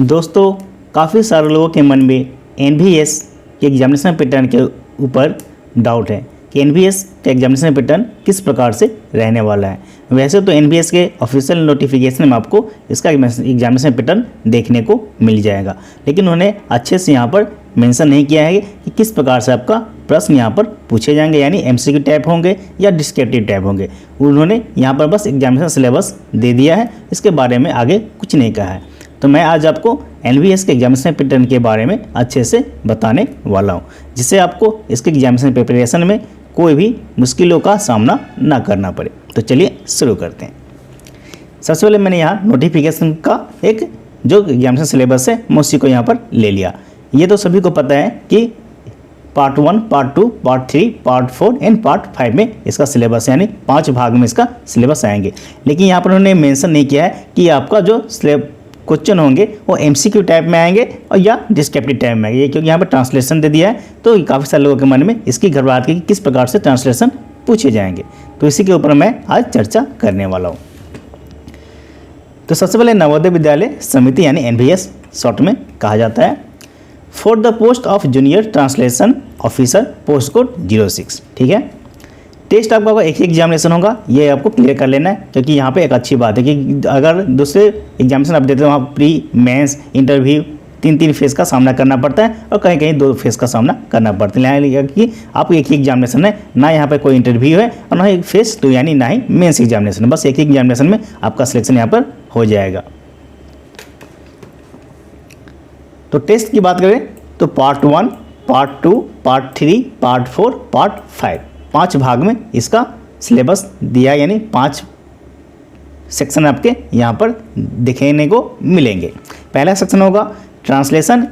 दोस्तों, काफ़ी सारे लोगों के मन में एनवीएस के एग्जामिनेशन पैटर्न के ऊपर डाउट है कि एनवीएस का एग्जामिनेशन पैटर्न किस प्रकार से रहने वाला है। वैसे तो एनवीएस के ऑफिशियल नोटिफिकेशन में आपको इसका एग्जामिनेशन पैटर्न देखने को मिल जाएगा, लेकिन उन्होंने अच्छे से यहाँ पर मेंशन नहीं किया है कि किस प्रकार से आपका प्रश्न यहाँ पर पूछे जाएंगे, यानी एमसीक्यू टाइप होंगे या डिस्क्रिप्टिव टाइप होंगे। उन्होंने यहाँ पर बस एग्जामिनेशन सिलेबस दे दिया है, इसके बारे में आगे कुछ नहीं कहा है। तो मैं आज आपको एनवीएस के एग्जामिनेशन पैटर्न के बारे में अच्छे से बताने वाला हूँ, जिससे आपको इसके एग्जामिनेशन प्रिपरेशन में कोई भी मुश्किलों का सामना ना करना पड़े। तो चलिए शुरू करते हैं। सबसे पहले मैंने यहाँ नोटिफिकेशन का एक जो एग्जामिनेशन सिलेबस है मैं उसी को यहाँ पर ले लिया। ये तो सभी को पता है कि part 1, part 2, part 3, part 4 and part 5 में इसका सिलेबस यानी 5 भाग में इसका सिलेबस आएंगे। लेकिन यहाँ पर उन्होंने मेंशन नहीं किया है कि आपका जो क्वेश्चन होंगे वो एमसीक्यू टाइप में आएंगे और या डिस्क्रिप्टिव टाइप में आएंगे, क्योंकि यहाँ पर ट्रांसलेशन दे दिया है। तो काफ़ी सारे लोगों के मन में इसकी घबराहट की कि किस प्रकार से ट्रांसलेशन पूछे जाएंगे, तो इसी के ऊपर मैं आज चर्चा करने वाला हूँ। तो सबसे पहले नवोदय विद्यालय समिति यानी एनवीएस शॉर्ट में कहा जाता है, for the post of junior translation officer post code 06। ठीक है, टेस्ट आपका एक ही एग्जामिनेशन होगा, ये आपको क्लियर कर लेना है, क्योंकि यहाँ पे एक अच्छी बात है कि अगर दूसरे एग्जामिनेशन आप देते हो वहाँ प्री मेंस इंटरव्यू 3 फेज का सामना करना पड़ता है और कहीं कहीं 2 फेज का सामना करना पड़ता है। यहाँ कि आप एक ही एग्जामिनेशन है, ना यहाँ पे कोई इंटरव्यू है और ना ही फेज 2 यानी ना ही मेंस एग्जामिनेशन, बस एक ही एग्जामिनेशन में आपका सिलेक्शन यहाँ पर हो जाएगा। तो टेस्ट की बात करें तो part 1, part 2, part 3, part 4, part 5, 5 भाग में इसका सिलेबस दिया, यानी 5 सेक्शन आपके यहाँ पर दिखने को मिलेंगे। पहला सेक्शन होगा ट्रांसलेशन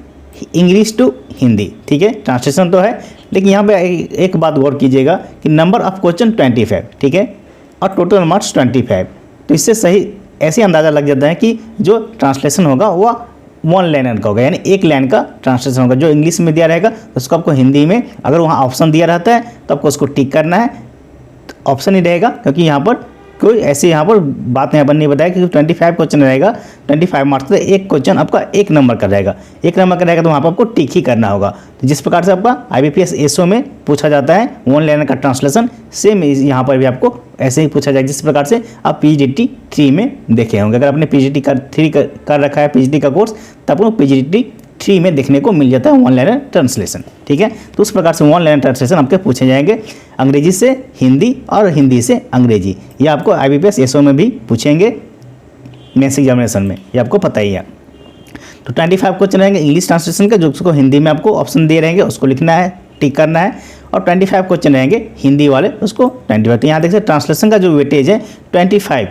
इंग्लिश टू हिंदी। ठीक है, ट्रांसलेशन तो है, लेकिन यहाँ पे एक बात गौर कीजिएगा कि नंबर ऑफ क्वेश्चन 25। ठीक है, और टोटल मार्क्स 25। तो इससे सही ऐसे अंदाज़ा लग जाता है कि जो ट्रांसलेशन होगा वह 1 लाइनर का होगा, यानी 1 लाइन का ट्रांसलेशन होगा। जो इंग्लिश में दिया रहेगा उसको आपको हिंदी में, अगर वहाँ ऑप्शन दिया रहता है तो आपको उसको टिक करना है, ऑप्शन ही रहेगा, क्योंकि यहाँ पर कोई ऐसी यहाँ पर बात यहाँ पर नहीं बताया कि 25 क्वेश्चन रहेगा, 25 मार्क्स का एक क्वेश्चन आपका 1 नंबर का रहेगा। 1 नंबर का रहेगा तो वहाँ पर आपको टिक ही करना होगा। तो जिस प्रकार से आपका IBPS एसओ में पूछा जाता है 1 लाइनर का ट्रांसलेशन, सेम यहाँ पर भी आपको ऐसे ही पूछा जाएगा, जिस प्रकार से आप PGDT 3 में देखे होंगे। अगर आपने PGDT 3 कर रखा है PGDT का कोर्स, तब आपको PGDT 3 में देखने को मिल जाता है 1 लाइनर ट्रांसलेशन। ठीक है, तो उस प्रकार से 1 लाइनर ट्रांसलेशन आपके पूछे जाएंगे, अंग्रेजी से हिंदी और हिंदी से अंग्रेजी। ये आपको IBPS एसओ में भी पूछेंगे मेंस एग्जामिनेशन में, ये आपको पता ही है। तो 25 क्वेश्चन रहेंगे इंग्लिश ट्रांसलेशन का, जो उसको हिंदी में आपको ऑप्शन दे रहेंगे, उसको लिखना है, टिक करना है। और 25 क्वेश्चन रहेंगे हिंदी वाले, उसको 25। तो यहाँ देख सकते ट्रांसलेशन का जो वेटेज है 25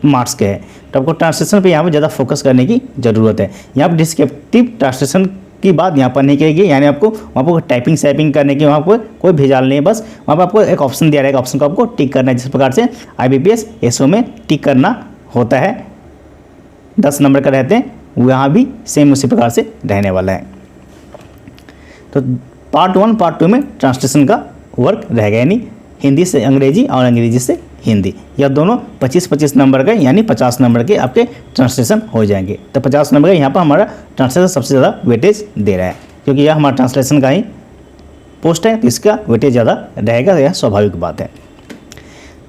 मार्क्स के है, तो आपको ट्रांसलेशन पे यहाँ पर ज़्यादा फोकस करने की ज़रूरत है। यहाँ पर डिस्क्रिप्टिव ट्रांसलेशन की बात यहाँ पर नहीं करेगी, यानी आपको वहाँ पर टाइपिंग सैपिंग करने की वहाँ पर कोई भेजाल नहीं है, बस वहाँ पर आपको एक ऑप्शन दिया रहेगा, ऑप्शन को आपको टिक करना है। जिस प्रकार से IBPS एसओ में टिक करना होता है, 10 नंबर का रहते हैं, वहाँ भी सेम उसी प्रकार से रहने वाला है। तो पार्ट 1, पार्ट 2 में ट्रांसलेशन का वर्क रहेगा, यानी हिंदी से अंग्रेजी और अंग्रेजी से हिंदी, या दोनों 25-25 नंबर के, यानी 50 नंबर के आपके ट्रांसलेशन हो जाएंगे। तो 50 नंबर का यहाँ पर हमारा ट्रांसलेशन सबसे ज़्यादा वेटेज दे रहा है, क्योंकि यह हमारा ट्रांसलेशन का ही पोस्ट है, तो इसका वेटेज ज़्यादा रहेगा, यह स्वाभाविक बात है।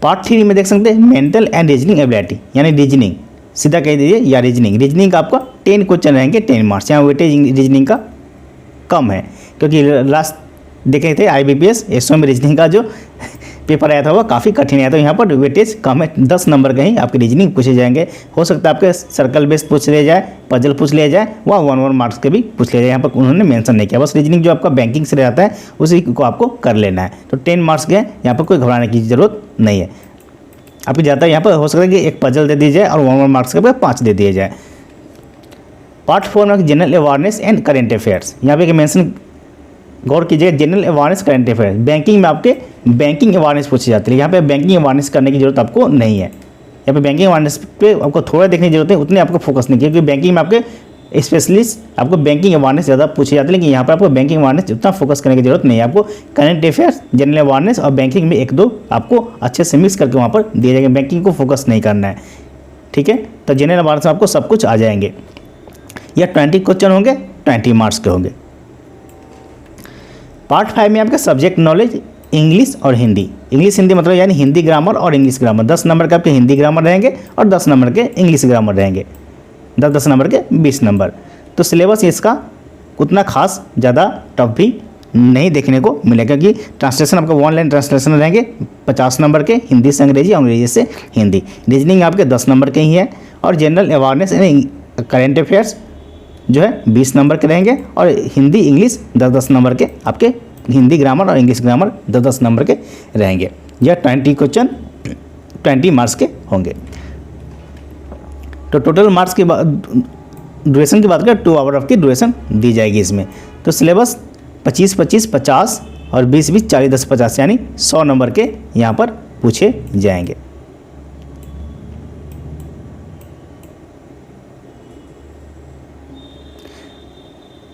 पार्ट 3 में देख सकते हैं मेंटल एंड रीजनिंग एबिलिटी, यानी रीजनिंग, सीधा कह दीजिए, या रीजनिंग का आपका 10 क्वेश्चन रहेंगे, 10 मार्क्स। यहाँ वेटेज रीजनिंग का कम है, क्योंकि लास्ट देखे थे IBPS एसओ में रीजनिंग का जो पेपर आया था वो काफ़ी कठिन आया था। यहाँ पर वेटेज कम है, 10 नंबर के ही आपके रीजनिंग पूछे जाएंगे। हो सकता है आपके सर्कल बेस्ड पूछ लिया जाए, पजल पूछ लिया जाए, वह 1 मार्क्स के भी पूछ लिया जाए, यहाँ पर उन्होंने मेंशन नहीं किया। बस रीजनिंग जो आपका बैंकिंग से रहता है उसी को आपको कर लेना है। तो 10 मार्क्स के यहाँ पर कोई घबराने की ज़रूरत नहीं है। आपको ज़्यादा यहाँ पर हो सकता है कि एक पजल दे दी जाए और 1 मार्क्स के 5 दे दिए जाए। पार्ट 4 में general awareness and current affairs, यहाँ पे मेंशन गौर कीजिएगा, general awareness current affairs. Banking में आपके बैंकिंग अवेयरनेस पूछी जाती है, यहाँ पे बैंकिंग अवेयरनेस करने की जरूरत आपको नहीं है। यहाँ पे बैंकिंग अवेयरनेस पे आपको थोड़ा देखने की जरूरत है, उतनी आपको फोकस नहीं किया, क्योंकि बैंकिंग में आपके स्पेशलिस्ट आपको बैंकिंग अवेयरनेस ज़्यादा पूछे जाते हैं, लेकिन यहाँ पर आपको बैंकिंग अवेयरनेस उतना फोकस करने की जरूरत नहीं है। आपको करंट अफेयर्स, जनरल अवेयरनेस और बैंकिंग में एक दो आपको अच्छे से मिक्स करके वहाँ पर दिए जाएंगे, बैंकिंग को फोकस नहीं करना है, ठीक है। तो जनरल अवेयरनेस में आपको सब कुछ आ जाएंगे। यह 20 क्वेश्चन होंगे, 20 मार्क्स के होंगे। पार्ट 5 में आपका सब्जेक्ट नॉलेज इंग्लिश और हिंदी। इंग्लिश हिंदी मतलब यानी हिंदी ग्रामर और इंग्लिश ग्रामर। 10 नंबर के आपके हिंदी ग्रामर रहेंगे और 10 नंबर के इंग्लिश ग्रामर रहेंगे, 10 नंबर के 20 नंबर। तो सिलेबस इसका उतना खास ज़्यादा टफ भी नहीं देखने को मिलेगा, क्योंकि ट्रांसलेशन आपका वन लाइन ट्रांसलेशन रहेंगे 50 नंबर के, हिंदी से अंग्रेजी, अंग्रेजी से हिंदी। रीजनिंग आपके 10 नंबर के ही है, और जनरल अवेयरनेस यानी करंट अफेयर्स जो है 20 नंबर के रहेंगे, और हिंदी इंग्लिश 10-10 नंबर के आपके, हिंदी ग्रामर और इंग्लिश ग्रामर 10-10 नंबर के रहेंगे। यह 20 क्वेश्चन 20 मार्क्स के होंगे। तो टोटल मार्क्स की ड्यूरेशन की बात करें, 2 आवर की ड्यूरेशन दी जाएगी इसमें। तो सिलेबस 25-25, 50 और 20-20, 40-10, 50 यानी 100 नंबर के यहाँ पर पूछे जाएंगे।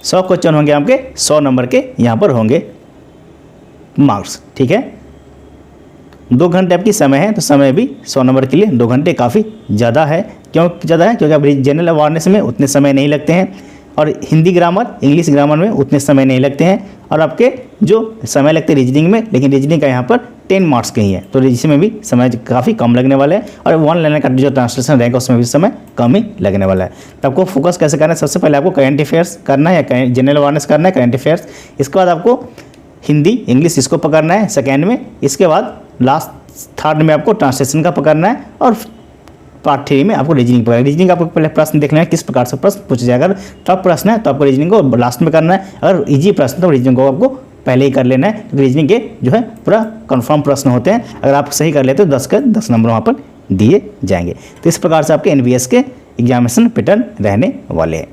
सौ क्वेश्चन होंगे आपके, 100 नंबर के यहाँ पर होंगे मार्क्स, ठीक है। 2 घंटे आपकी समय है, तो समय भी 100 नंबर के लिए 2 घंटे काफ़ी ज़्यादा है। क्यों ज़्यादा है? क्योंकि आप जनरल अवेयरनेस में उतने समय नहीं लगते हैं, और हिंदी ग्रामर इंग्लिश ग्रामर में उतने समय नहीं लगते हैं, और आपके जो समय लगते हैं रीजनिंग में, लेकिन रीजनिंग का यहाँ पर 10 मार्क्स के ही है, तो इसमें भी समय काफ़ी कम लगने वाला है, और वन लाइन का जो ट्रांसलेशन रहेगा उसमें भी समय कम ही लगने वाला है। तो आपको फोकस कैसे करना है? सबसे पहले आपको करंट अफेयर्स करना है, या जनरल अवेयरनेस करना है, करंट अफेयर्स। इसके बाद आपको हिंदी इंग्लिश इसको पकड़ना है सेकेंड में। इसके बाद लास्ट थर्ड में आपको ट्रांसलेशन का पकड़ना है, और पार्ट 3 में आपको रीजनिंग पकड़ना है। रीजनिंग आपको पहले प्रश्न देखना है किस प्रकार से प्रश्न पूछा जाएगा। अगर टफ प्रश्न है तो आपको रीजनिंग को लास्ट में करना है, अगर इजी प्रश्न तो रीजनिंग को आपको पहले ही कर लेना है, क्योंकि रीजनिंग के जो है पूरा कंफर्म प्रश्न होते हैं। अगर आप सही कर लेते हो 10 के 10 नंबर वहाँ पर दिए जाएंगे। तो इस प्रकार से आपके एनवीएस के एग्जामिनेशन पैटर्न रहने वाले हैं।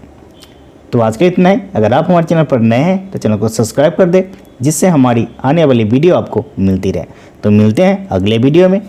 तो आज के इतना ही। अगर आप हमारे चैनल पर नए हैं तो चैनल को सब्सक्राइब कर दें, जिससे हमारी आने वाली वीडियो आपको मिलती रहे। तो मिलते हैं अगले वीडियो में।